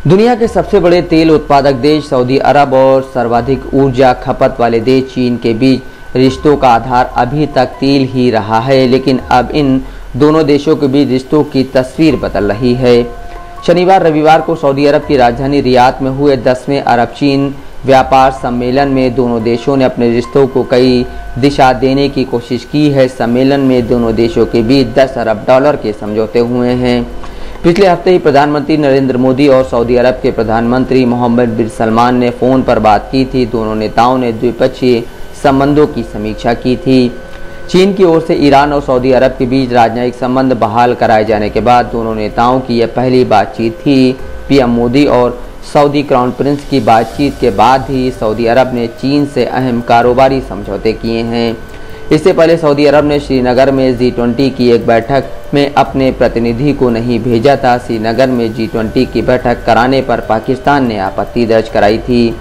दुनिया के सबसे बड़े तेल उत्पादक देश सऊदी अरब और सर्वाधिक ऊर्जा खपत वाले देश चीन के बीच रिश्तों का आधार अभी तक तेल ही रहा है, लेकिन अब इन दोनों देशों के बीच रिश्तों की तस्वीर बदल रही है। शनिवार रविवार को सऊदी अरब की राजधानी रियाद में हुए 10वें अरब चीन व्यापार सम्मेलन में दोनों देशों ने अपने रिश्तों को कई दिशा देने की कोशिश की है। सम्मेलन में दोनों देशों के बीच 10 अरब डॉलर के समझौते हुए हैं। पिछले हफ्ते ही प्रधानमंत्री नरेंद्र मोदी और सऊदी अरब के प्रधानमंत्री मोहम्मद बिन सलमान ने फ़ोन पर बात की थी। दोनों नेताओं ने द्विपक्षीय संबंधों की समीक्षा की थी। चीन की ओर से ईरान और सऊदी अरब के बीच राजनयिक संबंध बहाल कराए जाने के बाद दोनों नेताओं की यह पहली बातचीत थी। पीएम मोदी और सऊदी क्राउन प्रिंस की बातचीत के बाद ही सऊदी अरब ने चीन से अहम कारोबारी समझौते किए हैं। इससे पहले सऊदी अरब ने श्रीनगर में G20 की एक बैठक में अपने प्रतिनिधि को नहीं भेजा था। श्रीनगर में G20 की बैठक कराने पर पाकिस्तान ने आपत्ति दर्ज कराई थी।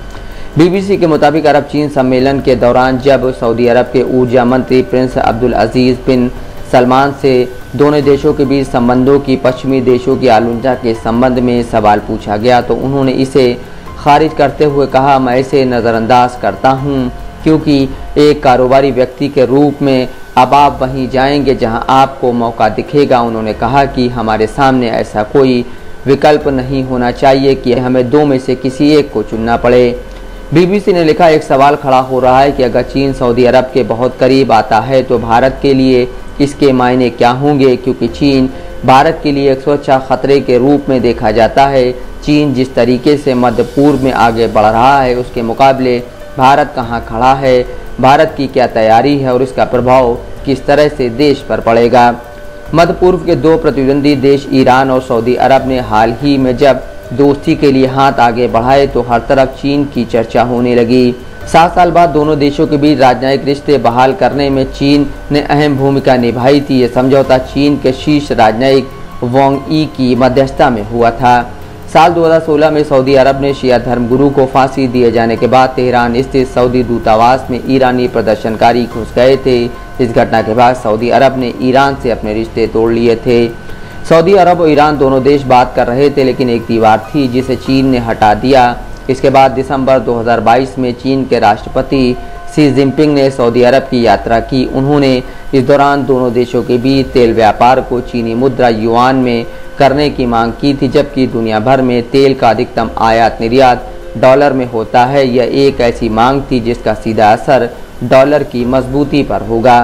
BBC के मुताबिक अरब चीन सम्मेलन के दौरान जब सऊदी अरब के ऊर्जा मंत्री प्रिंस अब्दुल अजीज बिन सलमान से दोनों देशों के बीच संबंधों की पश्चिमी देशों की आलोचना के संबंध में सवाल पूछा गया तो उन्होंने इसे खारिज करते हुए कहा, मैं इसे नज़रअंदाज करता हूं क्योंकि एक कारोबारी व्यक्ति के रूप में अब आप वहीं जाएंगे जहां आपको मौका दिखेगा। उन्होंने कहा कि हमारे सामने ऐसा कोई विकल्प नहीं होना चाहिए कि हमें दो में से किसी एक को चुनना पड़े। BBC ने लिखा, एक सवाल खड़ा हो रहा है कि अगर चीन सऊदी अरब के बहुत करीब आता है तो भारत के लिए इसके मायने क्या होंगे, क्योंकि चीन भारत के लिए एक सुरक्षा खतरे के रूप में देखा जाता है। चीन जिस तरीके से मध्य पूर्व में आगे बढ़ रहा है उसके मुकाबले भारत कहां खड़ा है, भारत की क्या तैयारी है और इसका प्रभाव किस तरह से देश पर पड़ेगा। मध्य पूर्व के दो प्रतिद्वंदी देश ईरान और सऊदी अरब ने हाल ही में जब दोस्ती के लिए हाथ आगे बढ़ाए तो हर तरफ चीन की चर्चा होने लगी। 7 साल बाद दोनों देशों के बीच राजनयिक रिश्ते बहाल करने में चीन ने अहम भूमिका निभाई थी। यह समझौता चीन के शीर्ष राजनयिक वांग यी की मध्यस्थता में हुआ था। साल 2016 में सऊदी अरब ने शिया धर्मगुरु को फांसी दिए जाने के बाद तेहरान स्थित सऊदी दूतावास में ईरानी प्रदर्शनकारी घुस गए थे। इस घटना के बाद सऊदी अरब ने ईरान से अपने रिश्ते तोड़ लिए थे। सऊदी अरब और ईरान दोनों देश बात कर रहे थे, लेकिन एक दीवार थी जिसे चीन ने हटा दिया। इसके बाद दिसंबर 2022 में चीन के राष्ट्रपति शी जिनपिंग ने सऊदी अरब की यात्रा की। उन्होंने इस दौरान दोनों देशों के बीच तेल व्यापार को चीनी मुद्रा युआन में करने की मांग की थी, जबकि दुनिया भर में तेल का अधिकतम आयात निर्यात डॉलर में होता है। यह एक ऐसी मांग थी जिसका सीधा असर डॉलर की मजबूती पर होगा।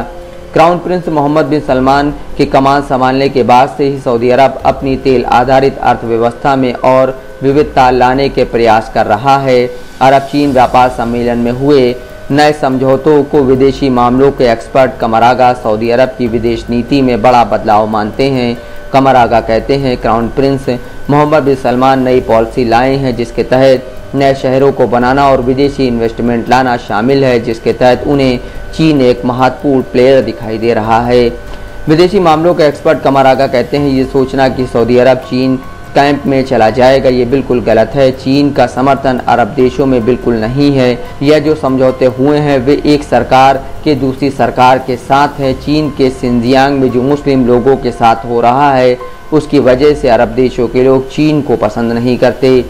क्राउन प्रिंस मोहम्मद बिन सलमान के कमान संभालने के बाद से ही सऊदी अरब अपनी तेल आधारित अर्थव्यवस्था में और विविधता लाने के प्रयास कर रहा है। अरब चीन व्यापार सम्मेलन में हुए नए समझौतों को विदेशी मामलों के एक्सपर्ट कमरागा सऊदी अरब की विदेश नीति में बड़ा बदलाव मानते हैं। कमरागा कहते हैं, क्राउन प्रिंस मोहम्मद बिन सलमान नई पॉलिसी लाए हैं जिसके तहत नए शहरों को बनाना और विदेशी इन्वेस्टमेंट लाना शामिल है, जिसके तहत उन्हें चीन एक महत्वपूर्ण प्लेयर दिखाई दे रहा है। विदेशी मामलों के एक्सपर्ट कमरागा कहते हैं, ये सोचना कि सऊदी अरब चीन कैंप में चला जाएगा ये बिल्कुल गलत है। चीन का समर्थन अरब देशों में बिल्कुल नहीं है। यह जो समझौते हुए हैं वे एक सरकार के दूसरी सरकार के साथ है। चीन के सिंजियांग में जो मुस्लिम लोगों के साथ हो रहा है उसकी वजह से अरब देशों के लोग चीन को पसंद नहीं करते।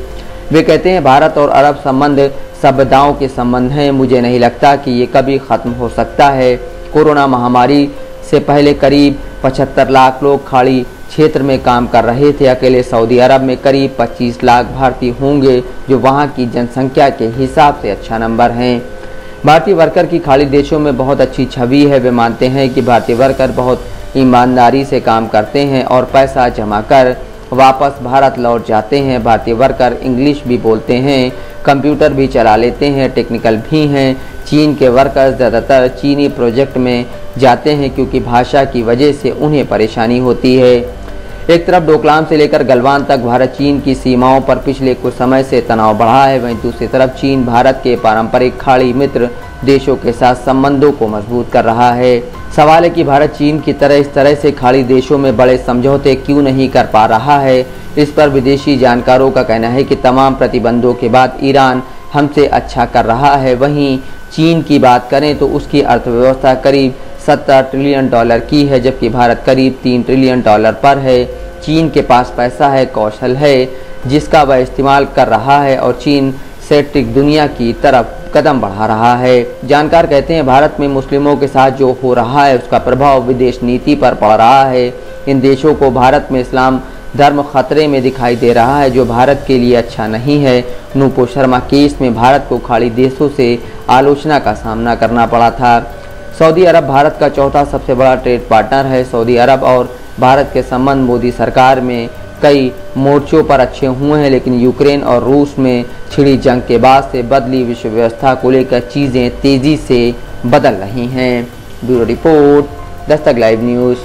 वे कहते हैं, भारत और अरब संबंध सभ्यताओं के संबंध हैं। मुझे नहीं लगता कि ये कभी ख़त्म हो सकता है। कोरोना महामारी से पहले करीब 75 लाख लोग खाड़ी क्षेत्र में काम कर रहे थे। अकेले सऊदी अरब में करीब 25 लाख भारतीय होंगे, जो वहां की जनसंख्या के हिसाब से अच्छा नंबर हैं। भारतीय वर्कर की खाड़ी देशों में बहुत अच्छी छवि है। वे मानते हैं कि भारतीय वर्कर बहुत ईमानदारी से काम करते हैं और पैसा जमा कर वापस भारत लौट जाते हैं। भारतीय वर्कर इंग्लिश भी बोलते हैं, कंप्यूटर भी चला लेते हैं, टेक्निकल भी हैं। चीन के वर्कर्स ज़्यादातर चीनी प्रोजेक्ट में जाते हैं क्योंकि भाषा की वजह से उन्हें परेशानी होती है। एक तरफ डोकलाम से लेकर गलवान तक भारत चीन की सीमाओं पर पिछले कुछ समय से तनाव बढ़ा है, वहीं दूसरी तरफ चीन भारत के पारंपरिक खाड़ी मित्र देशों के साथ संबंधों को मजबूत कर रहा है। सवाल है कि भारत चीन की तरह इस तरह से खाड़ी देशों में बड़े समझौते क्यों नहीं कर पा रहा है। इस पर विदेशी जानकारों का कहना है कि तमाम प्रतिबंधों के बाद ईरान हमसे अच्छा कर रहा है। वहीं चीन की बात करें तो उसकी अर्थव्यवस्था करीब 70 ट्रिलियन डॉलर की है, जबकि भारत करीब 3 ट्रिलियन डॉलर पर है। चीन के पास पैसा है, कौशल है, जिसका वह इस्तेमाल कर रहा है और चीन सेक्टिक दुनिया की तरफ कदम बढ़ा रहा है। जानकार कहते हैं भारत में मुस्लिमों के साथ जो हो रहा है उसका प्रभाव विदेश नीति पर पड़ रहा है। इन देशों को भारत में इस्लाम धर्म खतरे में दिखाई दे रहा है, जो भारत के लिए अच्छा नहीं है। नूपुर शर्मा केस में भारत को खाड़ी देशों से आलोचना का सामना करना पड़ा था। सऊदी अरब भारत का चौथा सबसे बड़ा ट्रेड पार्टनर है। सऊदी अरब और भारत के संबंध मोदी सरकार में कई मोर्चों पर अच्छे हुए हैं, लेकिन यूक्रेन और रूस में छिड़ी जंग के बाद से बदली विश्व व्यवस्था को लेकर चीज़ें तेज़ी से बदल रही हैं। Bureau report, Dastak live news.